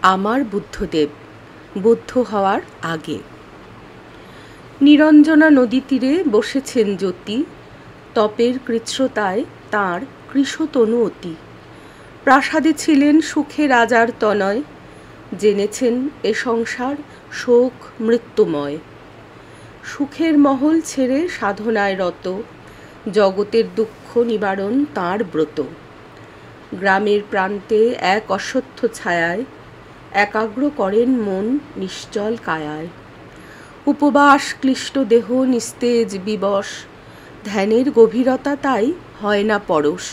আমার বুদ্ধদেব বুদ্ধ হওয়ার আগে। নিরঞ্জনা নদী তীরে বসেছেন জ্যোতি, তপের কৃচ্ছ্রতায় তাঁর কৃশতনু অতি। প্রাসাদে ছিলেন সুখে রাজার তনয়, জেনেছেন এ সংসার শোক মৃত্যুময়। সুখের মহল ছেড়ে সাধনায় রত, জগতের দুঃখ নিবারণ তাঁর ব্রত। গ্রামের প্রান্তে এক অশ্বত্থ ছায়ায় একাগ্র করেন মন নিশ্চল কায়ায়। উপবাস ক্লিষ্ট দেহ নিস্তেজ বিবশ, ধ্যানের গভীরতা তাই হয় না পরশ।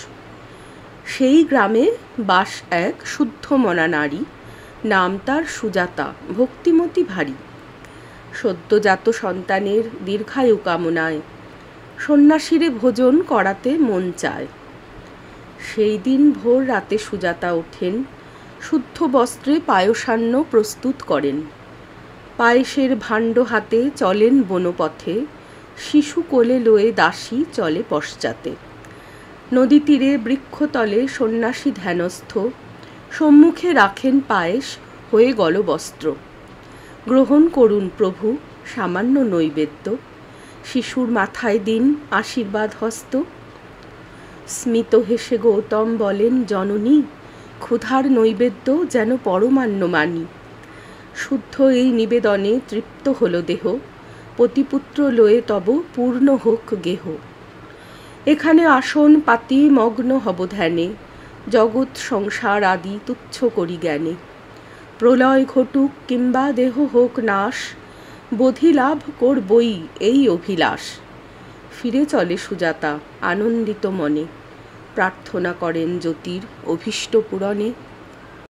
সেই গ্রামে বাস এক শুদ্ধ মনা নারী, নাম তার সুজাতা, ভক্তিমতী ভারী। সদ্যজাত সন্তানের দীর্ঘায়ু কামনায় সন্ন্যাসীরে ভোজন করাতে মন চায়। সেই দিন ভোর রাতে সুজাতা ওঠেন, শুদ্ধ বস্ত্রে পায়সান্ন প্রস্তুত করেন। পায়েসের ভাণ্ড হাতে চলেন বনপথে, শিশু কোলে লয়ে দাসী চলে পশ্চাতে। নদী তীরে বৃক্ষতলে সন্ন্যাসী ধ্যানস্থ, সম্মুখে রাখেন পায়েস হয়ে গলবস্ত্র। গ্রহণ করুন প্রভু সামান্য নৈবেদ্য, শিশুর মাথায় দিন আশীর্বাদ হস্ত। স্মিত হেসে গৌতম বলেন, জননী ক্ষুধার নৈবেদ্য যেন পরমান্ন মানি। শুদ্ধ এই নিবেদনে তৃপ্ত হল দেহ, পতিপুত্র লয়ে তব পূর্ণ হোক গেহ। এখানে আসন পাতি মগ্ন হব ধ্যানে, জগৎ সংসার আদি তুচ্ছ করি জ্ঞানে। প্রলয় ঘটুক কিংবা দেহ হোক নাশ, বোধি লাভ করবই এই অভিলাষ। ফিরে চলে সুজাতা আনন্দিত মনে, প্রার্থনা করেন জ্যোতির অভীষ্ট পূরণে।